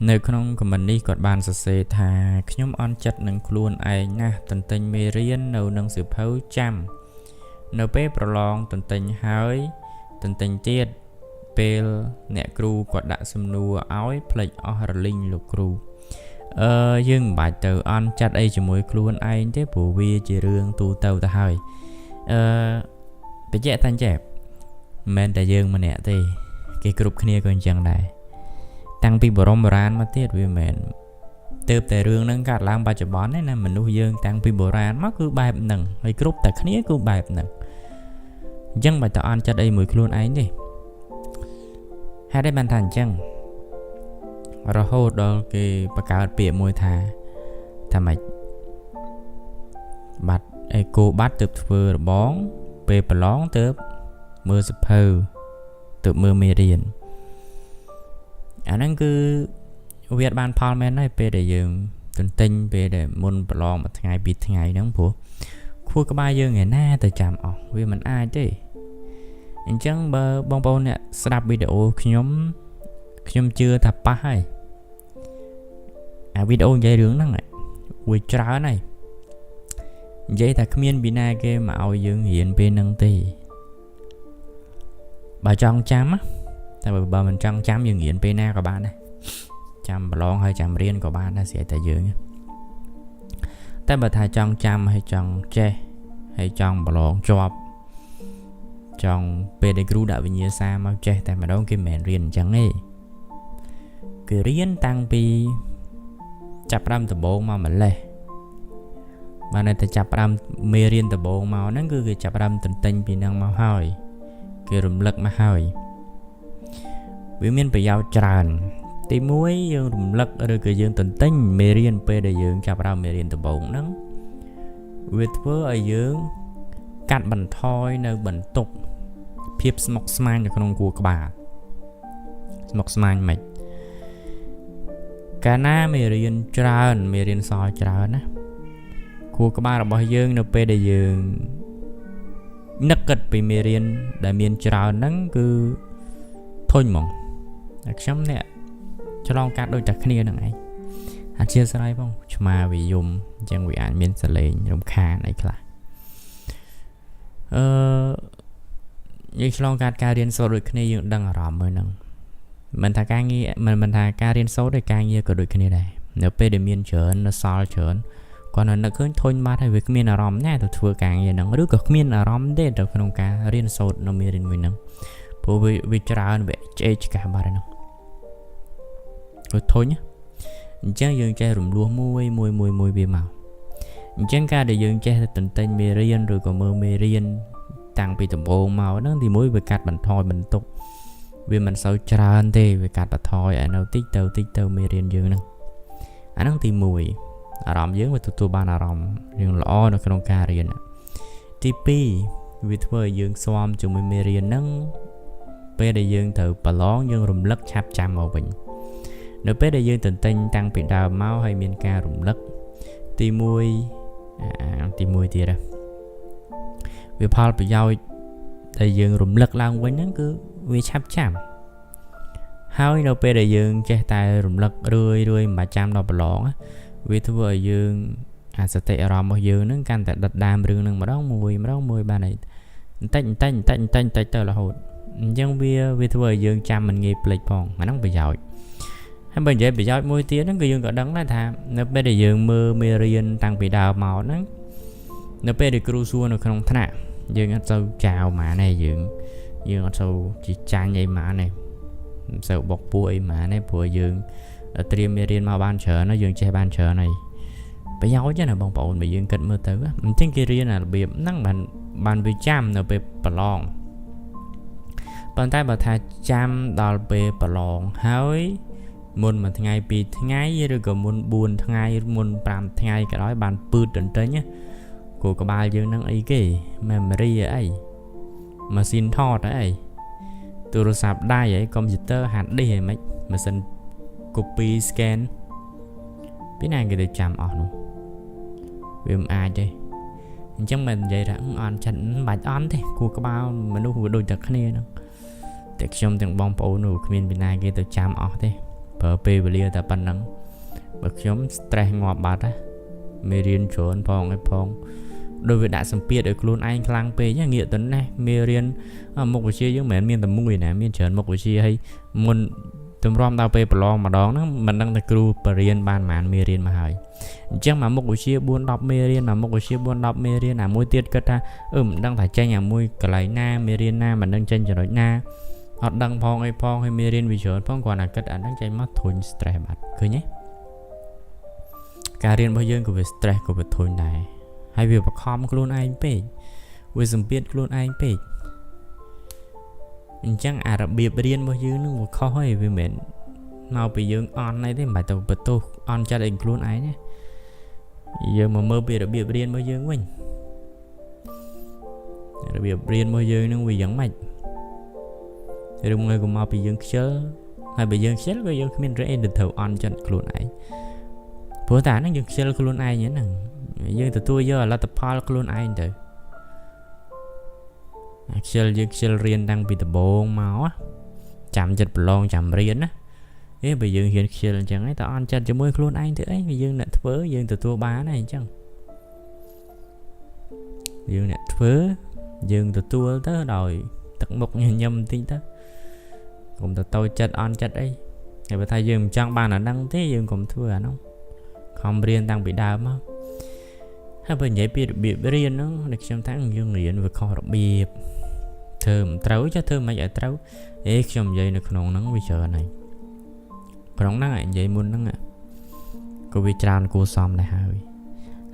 Nơi trong comment này còn bàn sẽ thà nhóm on chất nâng luôn ai na tình tình mê riêng nâu nâng sự phấu chăm nâu bếp prolong tình tình hỏi tình tình tiết pel nẹ cru còn đã xâm nua áo plek ở linh lục cru nhưng bài từ on chất ấy chỉ mối luôn ai thế bù vi chỉ riêng tu tàu ta hơi bây giờ thanh chẹp men tại dương mà nè thì cái group kia còn chẳng đại tăng pi bờ rong bờ ran mà tiết vì mền từ tại rương nâng cả lang ba chục bón đấy nè mình nuôi dương tăng pi bờ ran mất cứ bài nằng hay group tại khía cứ bài nằng dân bài tạo ăn cho đây mùi luôn ấy đi hai đây bàn thành chân rồi hô đó cái bạc cáo bịa mùi thà thà mày bát cô bát từ vừa bón về bờ lón từ mưa sập hư từ mưa mê điền anh cứ Việt ban Parliament này về để dừng tuần tinh về để môn bờ một ngày bị ngày nắng bùa khu các ba dương ngày na từ chạm ở vì mình ai chứ anh chẳng bờ bong bong nè đạp video nhóm chưa thập ba hay video dây đứng năng này quy trả này dây thật miên bị na kia mà ao dương hiện bên năng tì bà trong chám á tại vì bà mình trong chám dương hiện bên na của bạn này chăm lon hay chăm riêng của bạn nó sẽ tại dương tại bà thay trong chăm hay trong che hay trong bà lon cho trong bên đây gru đã bị nhiều xa mau che tại mà đâu cái mền riêng chẳng ấy cứ riêng tăng pi chập ram từ bộ mà mình lệ mà này ta chập ram mê riêng từ bộ màu nó cứ chập ram tình tình bị năng màu hơi cứ rụm lực mà hơi vì miền bị giao tràn thì muối dương rụm lực ở cái dương tình tình mê riêng pe để dương chập ram mê riêng từ bộ nó việt với ở dương cắt bẩn thoi nơi bẩn tục phiếp smoke smile được con của các bà smoke smile mày cả na mê riêng soi tràn á của các bà là bao dương nó pe để dương nấc cật bị mê riêng đại miền tràn nắng cứ thôi mỏng chấm nè cho long cắt đôi chặt kia đằng ấy anh chia sẻ không mà vì dùng chẳng bị ảnh miền sài lên đồng kha này là như cho long cắt ca riêng số được kia dương đang ở ròm mới nâng mình thà ca nghe mình thà ca riêng số để ca nghe có được kia này nếu pe để miền trơn nó soi trơn còn nó cứ thôi mà thay việc miền ở ròm nè tôi vừa càng như nó đứa cực miền ở ròm để được không ca riêng số nó miền mình nâng bố vì tràn về chơi cả ba nó rồi thôi nhé chẳng dương chơi rụm lúa mùi bì màu chẳng ca để dương chơi tình tình mê riêng rồi còn mơ mê riêng tăng bị tầm bộ màu đó thì mỗi về cắt bằng thôi mình tục vì mình sao tràn thì về cắt bằng thôi ở đâu tích tàu mê riêng dương nè anh đang tìm mùi ở ròm dương với tụi ban ở ròm riêng lõ nó không ca riêng tp vì thôi dương xóm chúng mê riêng nâng bây giờ dương thử bà lón dương rùm lất chạp chạm màu bình nếu bây giờ dương tình tình tăng bị đào máu hay miền ca rùm lất tì mùi tìa ra vì Paul bị giao tại dương rùm lất lang quên nó cứ vì chạp chạm hai nếu bây giờ dương che tay rùm lất rươi mà chạm đào bà lón á vì thứ vừa dương sẽ tệ ròm một dương nó can tại đặt đàm rừng nâng mà đó mùi ba này tanh tơ là hột dân vì thứ vừa dương chăm mình nghiệp lịch còn mà nó bị giỏi hay bây giờ bị giỏi môi tiếng nó cứ dương có đắng là thà nếu bây giờ dương mưa mê riêng tăng bị đào màu nó nếu bây giờ cru xua nó không thà dương ăn sâu chào mà này dương ăn sâu chỉ trang vậy mà này sâu bọc bụi mà này bụi dương ở tiêm mê riêng màu ban chờ nó dương che ban chờ này phải giỏi chứ là bông bồn bị dương kịch mưa tới trên kia riêng là bị năng bàn bị chăm nó bị bờ lon bàn tay bà thà chăm đào bề bờ lon hỏi môn mà ngày bị ngày rồi còn môn buồn ngày môn làm ngày cái đó bàn bự trận tới nhá của các bà dương năng ấy cái memory ấy mà xin thọ đấy tôi sạp đai vậy computer hạt đi hay mấy mà xin copy scan cái này cái để chạm on luôn vì ai đây chẳng mình vậy là on chặn bạch on thế của các bao mà nó vừa đôi chặt này đâu để trong từng bom bầu nổ miền bên này kia từ chạm ở thế bờ pê về lia ta pan nắng bậc nhóm stress ngọt bát á mê riêng trốn phong hay phong đối với đã sắm piệt ở luôn anh khang pê nhá nghĩa tấn này mê riêng một cái chia giống mền miền tầm mũi nè miền trơn một cái chia hay muốn tụm rom tao pê plong mà đó nó mình đang tại kêu riêng ban màn mê riêng mà hỏi chắc mà một cái chia buôn đọc mê riêng mà một cái chia buôn đọc mê riêng là môi tiết cất ra đang phải tranh nhà môi cái lấy na mê riêng na mình đang tranh cho đối na họ đang phong hay mê riêng vì trơn phong còn là cất anh đang tranh mất thôi stress bát cứ nhéการเรียนบ่យើងក៏វា stress ក៏វាធុញដែរហើយវាបខំខ្លួនឯងពេកវាសម្ពាធខ្លួនឯងពេកអញ្ចឹងអារបៀបរៀនរបស់យើងនឹងវាខុសហើយវាមិនមកពីយើងអន់ទេមិនបាច់ទៅបន្ទោសអន់ចិត្តឯងខ្លួនឯងណាយើងមកមើលពីរបៀបរៀនរបស់យើងវិញរបៀបរៀនរបស់យើងនឹងវាយ៉ាងម៉េចឬមួយក៏មកពីយើងខ្ជិលហើយបើយើងខ្ជិលក៏យើងគ្មានរេទៅត្រូវអន់ចិត្តខ្លួនឯងព្រោះតែហ្នឹងយើងខ្ជិលខ្លួនឯងហ្នឹងយើងទទួលយកលទ្ធផលខ្លួនឯងទៅខ្ជិលយើងខ្ជិលរៀនតាំងពីដំបូងមកចាំចិត្តប្រឡងចាំរៀនណាបើយើងហ៊ានខ្ជិលអញ្ចឹងតែអន់ចិត្តជាមួយខ្លួនឯងទៅអីយើងអ្នកធ្វើយើងទទួលបានហើយអញ្ចឹងយើងអ្នកធ្វើយើងទទួលទៅដោយទឹកមុខញញឹមបន្តិចទៅកុំទៅតូចចិត្តអន់ចិត្តអីហើយបើថាយើងមិនចង់បានអាហ្នឹងទេយើងកុំធ្វើអាហ្នឹងខំរៀនតាំងពីដើមមកហើយបើនិយាយពីរបៀបរៀនហ្នឹងដូចខ្ញុំថាយើងរៀនវាខុសរបៀបធ្វើមិនត្រូវចុះធ្វើមិនឲ្យត្រូវខ្ញុំនិយាយនៅក្នុងហ្នឹងវាច្រើនហើយក្នុងហ្នឹងនិយាយមុនហ្នឹងក៏វាច្រើនគួរសមដែរហើយ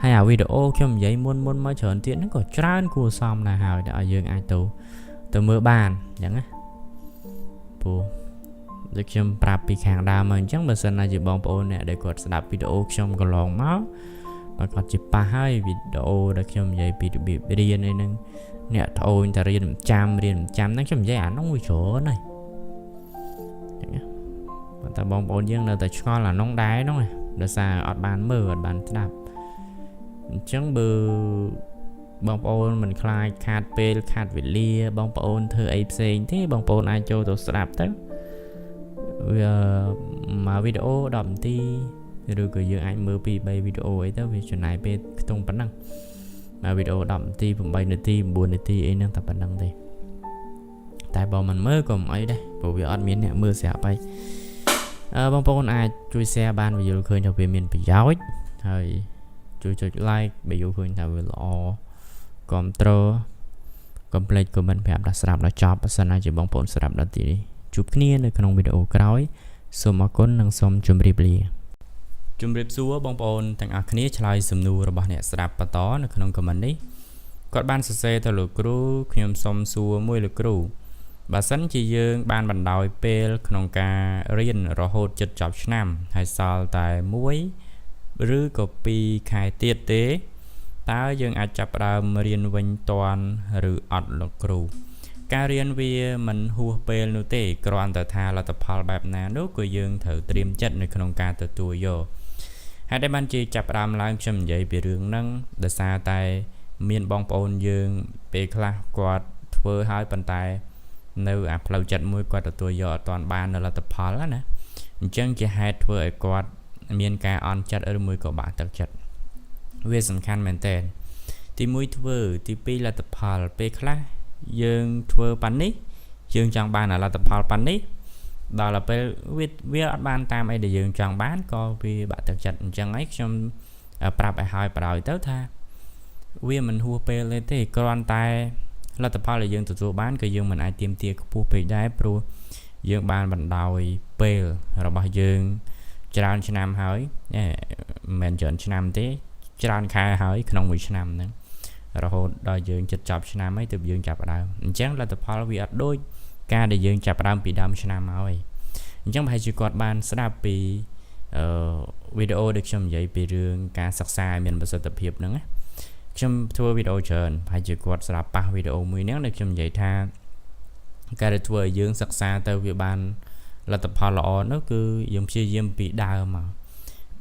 អាវីដេអូខ្ញុំនិយាយមុនមកច្រើនទៀតហ្នឹងក៏ច្រើនគួរសមដែរហើយដែលឲ្យយើងអាចទៅមើលបានអញ្ចឹងណាព្រោះដូចខ្ញុំប្រាប់ពីខាងដើមមកអញ្ចឹងបើសិនណាជាបងប្អូនអ្នកដែលគាត់ស្ដាប់វីដេអូខ្ញុំកន្លងមកបើគាត់ជាប៉ះហើយវីដេអូដែលខ្ញុំនិយាយពីរបៀបរៀននេះហ្នឹងអ្នកត្អូញតែរៀនមិនចាំហ្នឹងខ្ញុំនិយាយអានោះវាច្រើនហើយអញ្ចឹងបើតែបងប្អូនយើងនៅតែឆ្ងល់អានោះដែរហ្នឹងដោយសារអត់បានមើលអត់បានស្ដាប់អញ្ចឹងបើបងប្អូនមិនខ្លាចខាតពេលខាតវេលាបងប្អូនធ្វើអីផ្សេងទេបងប្អូនអាចចូលទៅស្ដាប់ទៅវាមកវីដេអូ10នាទីឬក៏យើងអាចមើលពី3វីដេអូអីទៅវាចំណាយពេលខ្ទង់ប៉ុណ្ណឹងមកវីដេអូ10នាទី8នាទី9នាទីអីហ្នឹងតែប៉ុណ្ណឹងទេតែបើមិនមើលក៏មិនអីដែរព្រោះវាអត់មានអ្នកមើលស្រាប់ហើយបងប្អូនអាចជួយ share បានវាយល់ឃើញថាវាមានប្រយោជន៍ហើយជួយចុច like បើយល់ឃើញថាវាល្អគាំទ្រកុំភ្លេច comment ប្រាប់ដល់ស្ដាប់ដល់ចប់បើសិនណាជាបងប្អូនស្ដាប់ដល់ទីនេះជួបគ្នានៅក្នុងវីដេអូក្រោយសូមអរគុណនិងសូមជម្រាបលាជម្រាបសួរបងប្អូនទាំងអស់គ្នាឆ្លើយសំណួររបស់អ្នកស្ដាប់បន្តនៅក្នុង comment នេះគាត់បានសរសេរទៅលោកគ្រូខ្ញុំសូមសួរមួយលោកគ្រូបើសិនជាយើងបានបណ្ដោយពេលក្នុងការរៀនរហូតជិតចប់ឆ្នាំហើយសល់តែ1ឬក៏2ខែទៀតទេតើយើងអាចចាប់ផ្ដើមរៀនវិញតាន់ឬអត់លោកគ្រូការរៀនវាមិនហួសពេលនោះទេគ្រាន់តែថាលទ្ធផលបែបណានោះក៏យើងត្រូវត្រៀមចិត្តនៅក្នុងការទទួលយកហើយដែលបានជាចាប់ផ្ដើមឡើងខ្ញុំនិយាយពីរឿងហ្នឹងដោយសារតែមានបងប្អូនយើងពេលខ្លះគាត់ធ្វើហើយប៉ុន្តែនៅអាផ្លូវចិត្តមួយគាត់ទទួលយកអត់ទាន់បាននៅលទ្ធផលណាអញ្ចឹងជាហេតុធ្វើឲ្យគាត់មានការអន់ចិត្តឬមួយក៏បាក់ទឹកចិត្តវាសំខាន់មែនតើទី1ធ្វើទី2លទ្ធផលពេលខ្លះយើងធ្វើប៉ាន់នេះយើងចង់បានលទ្ធផលប៉ាន់នេះដល់ពេលវាអត់បានតាមអីដែលយើងចង់បានក៏វាបាក់ទឹកចិត្តអញ្ចឹងហើយខ្ញុំប្រាប់ឲ្យហើយបដ ாய் ទៅថាវាមិនហួសពេលទេគ្រាន់តែលទ្ធផលដែលយើងទទួលបានក៏យើងមិនអាចទាមទារខ្ពស់ពេកដែរព្រោះយើងបានបណ្ដោយពេលរបស់យើងច្រើនឆ្នាំហើយមិនមែនច្រើនឆ្នាំទេច្រើនខែហើយក្នុងមួយឆ្នាំហ្នឹងរហូតដល់យើងជិតចប់ឆ្នាំហើយទើបយើងចាប់ផ្ដើមអញ្ចឹងលទ្ធផលវាអត់ដូចការដែលយើងចាប់ផ្ដើមពីដើមឆ្នាំមកហើយអញ្ចឹងប្រហែលជាគាត់បានស្ដាប់ពីវីដេអូដែលខ្ញុំនិយាយពីរឿងការសិក្សាឲ្យមានប្រសិទ្ធភាពហ្នឹងណាខ្ញុំធ្វើវីដេអូច្រើនប្រហែលជាគាត់ស្ដាប់ប៉ះវីដេអូមួយហ្នឹងដែលខ្ញុំនិយាយថាការដែលធ្វើឲ្យយើងសិក្សាទៅវាបានលទ្ធផលល្អនោះគឺយើងព្យាយាមពីដើមមក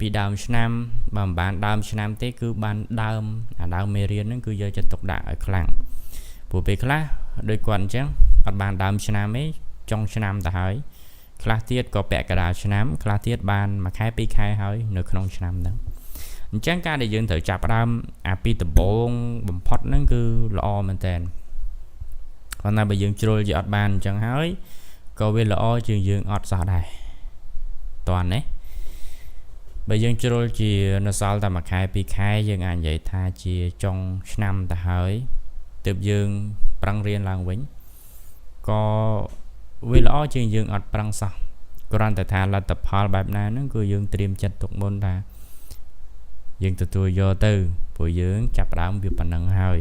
ពីដើមឆ្នាំបើមិនបានដើមឆ្នាំទេគឺបានដើមមេរៀនហ្នឹងគឺយកចិត្តទុកដាក់ឲ្យខ្លាំងព្រោះពេលខ្លះដូចគាត់អញ្ចឹងអត់បានដើមឆ្នាំទេចុងឆ្នាំទៅហើយ ខ្លះទៀតក៏ពាក់កណ្ដាលឆ្នាំខ្លះទៀតបានមួយខែពីរខែហើយនៅក្នុងឆ្នាំហ្នឹងអញ្ចឹងការដែលយើងត្រូវចាប់ផ្ដើមអាពីដំបូងបំផុតហ្នឹងគឺល្អមែនតើប៉ុន្តែបើយើងជ្រុលជាអត់បានអញ្ចឹងហើយក៏វាល្អជាងយើងអត់សោះដែរតោះណាបើយើងជ្រុលជានៅសល់តែមួយខែពីរខែយើងអាចនិយាយថាជាចុងឆ្នាំទៅហើយទើបយើងប្រឹងរៀនឡើងវិញក៏វាល្អជាងយើងអត់ប្រឹងសោះគ្រាន់តែថាលទ្ធផលបែបណាហ្នឹងគឺយើងត្រៀមចិត្តទុកមុនថាយើងទទួលយកទៅព្រោះយើងចាប់ផ្ដើមវាប៉ុណ្ណឹងហើយ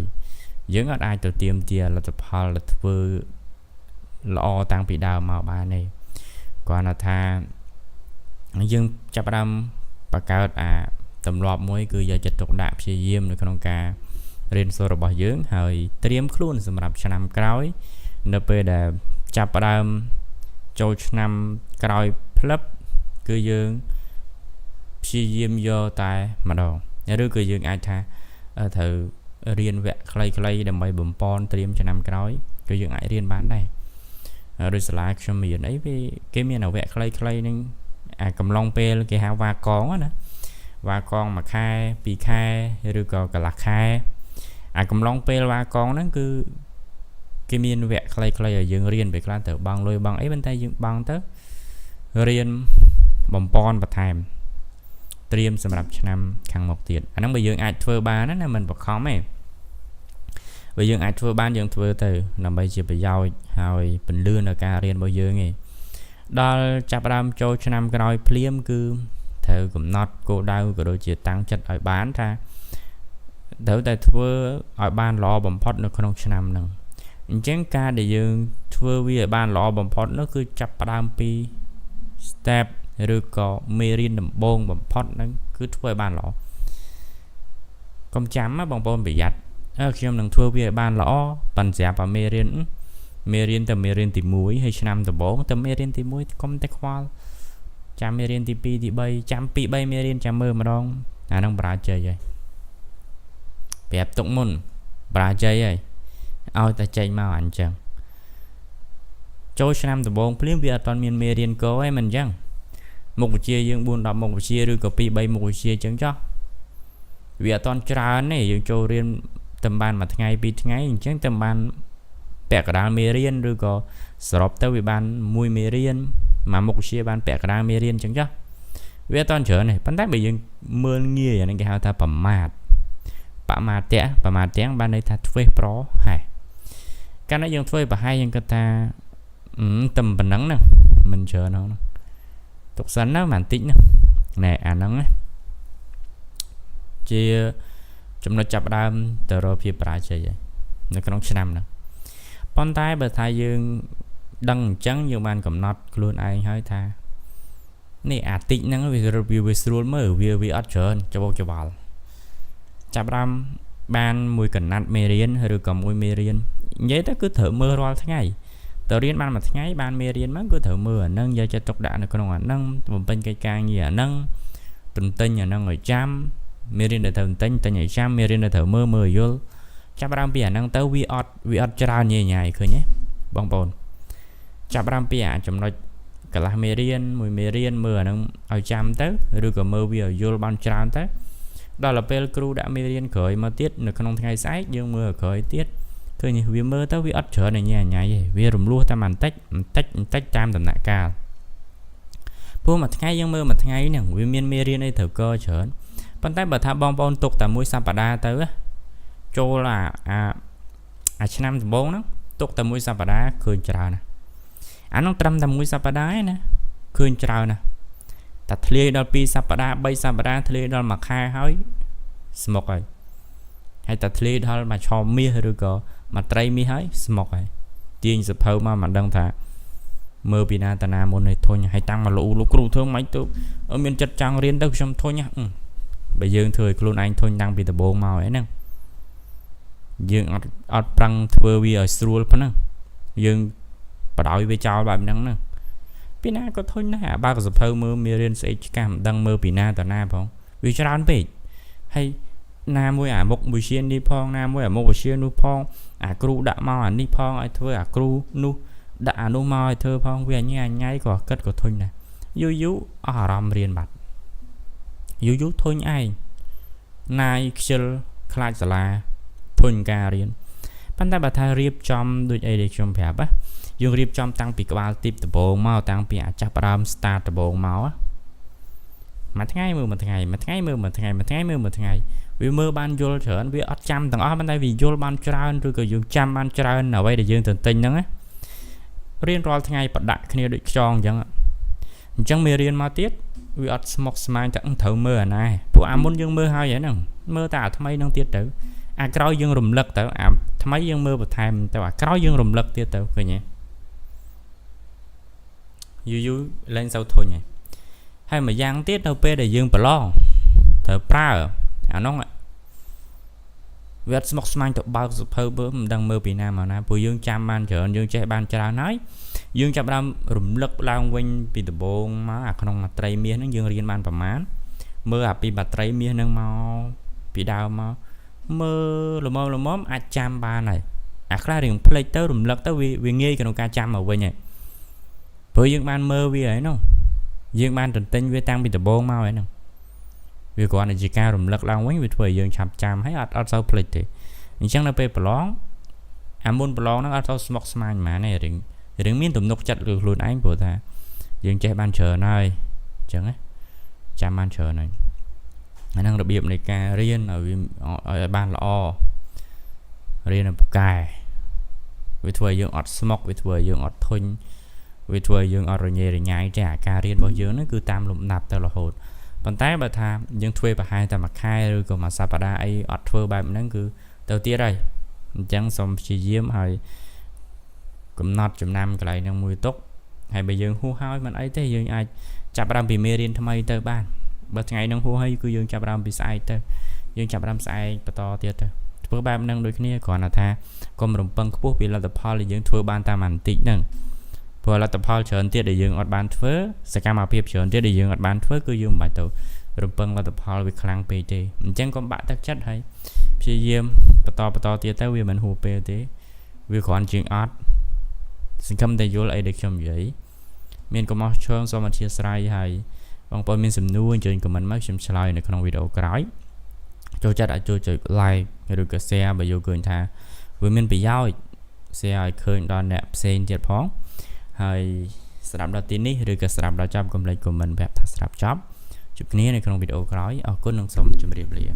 យើងអត់អាចទៅទាមទារលទ្ធផលទៅធ្វើល្អតាំងពីដើមមកបានទេគ្រាន់តែថាយើងចាប់ផ្ដើមបង្កើតអាទម្លាប់មួយគឺយកចិត្តទុកដាក់ព្យាយាមនៅក្នុងការរៀនសូត្ររបស់យើងហើយត្រៀមខ្លួនសម្រាប់ឆ្នាំក្រោយនៅពេលដែលចាប់ផ្ដើមចូលឆ្នាំក្រោយផ្លឹបគឺយើងព្យាយាមយកតែម្ដងឬក៏យើងអាចថាត្រូវរៀនវគ្គខ្លីៗដើម្បីបំពន់ត្រៀមឆ្នាំក្រោយគឺយើងអាចរៀនបានដែរដោយសាលាខ្ញុំមានអីគេមានវគ្គខ្លីៗនឹងអាកំឡុងពេលគេហៅវ៉ាកងណាវ៉ាកងមួយខែពីរខែឬក៏កន្លះខែអាកំឡុងពេលវ៉ាកងហ្នឹងគឺគេមានវគ្គខ្លីៗឲ្យយើងរៀនពេលខ្លះទៅបង់លុយបង់អីប៉ុន្តែយើងបង់ទៅរៀនបំពន់បន្ថែមត្រៀមសម្រាប់ឆ្នាំខាងមុខទៀតអាហ្នឹងបើយើងអាចធ្វើបានណាមិនបខំទេបើយើងអាចធ្វើបានយើងធ្វើទៅដើម្បីជាប្រយោជន៍ហើយពន្លឿនដល់ការរៀនរបស់យើងឯងដល់ចាប់ផ្ដើមចូលឆ្នាំក្រោយភ្លាមគឺត្រូវកំណត់គោលដៅក៏ដូចជាតាំងចិត្តឲ្យបានថាត្រូវតែធ្វើឲ្យបានល្អបំផុតនៅក្នុងឆ្នាំហ្នឹងអញ្ចឹងការដែលយើងធ្វើវាឲ្យបានល្អបំផុតនោះគឺចាប់ផ្ដើមពី step ឬក៏មេរៀនដំបូងបំផុតហ្នឹងគឺធ្វើឲ្យបានល្អកុំចាំណាបងប្អូនប្រយ័ត្នខ្ញុំនឹងធ្វើវាឲ្យបានល្អប៉ុន្តែស្រាប់តែមេរៀនតែមេរៀនទី1ហើយឆ្នាំដំបូងតែមេរៀនទី1កុំតែខ្វល់ចាំមេរៀនទី2ទី3ចាំ2 3មេរៀនចាំមើលម្ដងអាហ្នឹងបរាជ័យហើយប្រាប់ទុកមុនបរាជ័យហើយឲ្យតែចេញមកអញ្ចឹងចូលឆ្នាំដំបូងភ្លាមវាអត់ទាន់មានមេរៀនកឯងមិនអញ្ចឹងមុខវិជ្ជាយើង4 10មុខវិជ្ជាឬក៏2 3មុខវិជ្ជាអញ្ចឹងចុះវាអត់ទាន់ច្រើនទេយើងចូលរៀនតែបានមួយថ្ងៃ2ថ្ងៃអញ្ចឹងតែបានពាក់កណ្ដាលមេរៀនឬក៏សរុបទៅវាបានមួយមេរៀនមួយមុខវិជ្ជាបានពាក់កណ្ដាលមេរៀនអញ្ចឹងចុះវាអត់ទាន់ច្រើនទេប៉ុន្តែបើយើងមើលងាយអានេះគេហៅថាប្រមាទទាំងបានន័យថាធ្វើប្រហែសកាលណាយើងធ្វើប្រហែសយើងគិតថាតែប៉ុណ្ណឹងហ្នឹងមិនច្រើនហ្នឹងទុកសិនណាបន្តិចណាណែអាហ្នឹងជាចំណុចចាប់ដើមទៅរកភាពបរាជ័យនៅក្នុងឆ្នាំហ្នឹងប៉ុន្តែបើថាយើងដឹងអញ្ចឹងយើងបានកំណត់ខ្លួនឯងហើយថានេះអាតិចហ្នឹងវាស្រួលមើលវាអត់ច្រើនច្បោកច្បល់ចាប់ដើមបានមួយកណាត់មេរៀនឬក៏មួយមេរៀននិយាយទៅគឺត្រូវមើលរាល់ថ្ងៃតើរៀនបានមួយថ្ងៃបានមេរៀនមកគឺត្រូវមើលអាហ្នឹងយកចិត្តទុកដាក់នៅក្នុងអាហ្នឹងបំពេញកិច្ចការងារអាហ្នឹងទន្ទិញអាហ្នឹងឲ្យចាំមេរៀនដែលត្រូវទិញឲ្យចាំមេរៀនដែលត្រូវមើលឲ្យយល់ចាប់ដើមពីអាហ្នឹងទៅវាអត់ច្រើនញ៉ៃឃើញទេបងប្អូនចាប់ដើមពីអាចំណុចកន្លះមេរៀនមួយមេរៀនមើលអាហ្នឹងឲ្យចាំទៅឬក៏មើលវាឲ្យយល់បានច្រើនទៅដល់ពេលគ្រូដាក់មេរៀនក្រោយមកទៀតនៅក្នុងថ្ងៃស្អែកយើងមើលក្រោយទៀតឃើញវាមើលទៅវាអត់ច្រើនញ៉ៃទេវារំលោះតែបន្តិចតាមដំណាក់កាលព្រោះមួយថ្ងៃយើងមើលមួយថ្ងៃហ្នឹងវាមានមេរៀនអីត្រូវកច្រើនប៉ុន្តែបើថាបងប្អូនទុកតែមួយសប្តាហ៍ទៅចូលអាឆ្នាំដំបូងហ្នឹងទុកតែមួយសប្តាហ៍ឃើញច្រើនណាអានោះត្រឹមតែមួយសប្តាហ៍ឯណាឃើញច្រើនណាតែធ្លាយដល់2សប្តាហ៍3សប្តាហ៍ធ្លាយដល់1ខែហើយស្មុកហើយតែធ្លាយដល់មួយឆមាសឬក៏មួយត្រីមាសហើយស្មុកហើយទាញសភៅមកមិនដឹងថាមើលពីណាតាណាមុនឲ្យធុញហើយតាំងមកលោកគ្រូធ្វើមិនទៅមានចិត្តចង់រៀនទៅខ្ញុំធុញបើយើងធ្វើឲ្យខ្លួនឯងធុញតាំងពីដំបូងមកហ្នឹងយើងអត់ប្រឹងធ្វើវាឲ្យស្រួលប៉ុណ្ណឹងយើងបដ ாய் វាចោលបែបហ្នឹងណាពីណាក៏ធុញដែរបើក៏សភៅមើលមានរៀនស្អីឆ្កាំមិនដឹងមើលពីណាតាណាផងវាច្រើនពេកហើយណាមួយអាមុខវិជ្ជានេះផងណាមួយអាមុខវិជ្ជានោះផងអាគ្រូដាក់មកអានេះផងឲ្យធ្វើអាគ្រូនោះ đã nô mò thơ phong về như anh ngay có cất của thôi nè yu ở rầm riêng bạch yu thôi ai nai chill khai là thôi cả riêng ban ta bà thay riệp trong đôi ai để trong phép á dùng riệp trong tăng bị bao tiếp từ bộ màu tăng bị chắp ram start từ bộ máu á mà ngày mưa vì mưa ban vô trở vì ở trăm tầng ở bên đây vì vô ban tràn rồi có dùng trăm ban tràn ở đây để dương thần tinh đó á riêng rồi ngày bật đại khi được tròn chẳng mê riêng mà tiết vì ở một smile chẳng thử mưa này bộ am muốn dương mưa hai vậy nè mưa ta thay năng tiết tử coi dương rùm lật tới thay dương mưa và thèm tao coi dương rùm lật tiết tử coi nhé yu lên sau thôi nhỉ hay mà giang tiết đâu pe để dương bờ lo thở pra nó ạ việc smok smile tụi bao phơi bướm đang mơ bị nam mà na bùi dương chăm ban trở dương chạy ban trả nói dương chăm đam rùm lật lao quanh bị tụi bông má không mặt tray miên nó dương riêng ban phẩm mán mưa bị bạt tray miên nâng mau bị đau mau mơ là móm chăm ba này ra đường play tới rùm lật tới vì nghe cái nó ca chăm ở bên này bùi dương ban mơ vì ấy nó dương ban tình tinh với tăng bị tụi bông mau ấy nè vì còn là chỉ cao rùm lật lao quánh vì thời dương chăm chăm hay ở sau play thì chẳng là pe plong muốn plong nó ở sau smok smile mà này đừng miên tụm nục chặt được luôn anh của ta dương chạy ban chờ nơi chẳng ấy chăm ban chờ này năng đặc biệt này ca riêng ở ban lo riêng là cài vì thời dương ọt smok vì thời dương ọt thun vì thời dương ọt rồi nhẹ rồi nhảy trả ca riêng bao dương nó cứ tam lụm nạp tao là hồn còn tái bà tha dương thuê bà hai ta mặc khai rồi còn mà sapada ấy ọt thuê bài nó cứ đầu tiên đây chẳng xong chỉ diêm hay cũng nọt chùm năm cái này năng mùi tốt hay bây giờ hú hói mình ấy thế dương ai chạp ram bị mê riêng tham ấy tới ban bật ngày năng hú hay cứ dương chạp ram bị sai tới dương chạp ram sai bà to tiết tới bữa ba năng đôi khi còn là tha còn một băng quốc bị là tập Paul dương thuê ban ta màn tịnh nâng vừa là tập Paul chọn tiết để dương ọt ban phớ sẽ cam mà phép chọn tiết để dương ọt ban phớ cứ dương bài tàu rồi băng là tập Paul bị khlang pt chẳng còn bạn tác chất hay chỉ diêm bà to tiết tới vì mình hú pt vì còn chuyện ọt xin cảm ơn vô lại được trong vậy mình có mong cho so mà chia sẻ hay bằng tôi mình xem nuôi trên của mình mới xem slide này trong video cái cho chắc đã cho like rồi cái share và vô cười tha vì mình bị giao share khơi đòn đẹp sen chết phóng hay sắm đó tin đi rồi cái sắm đó trong công việc của mìnhแบบsắm job chụp này trong video cái ở con nông sống chụp đẹp liền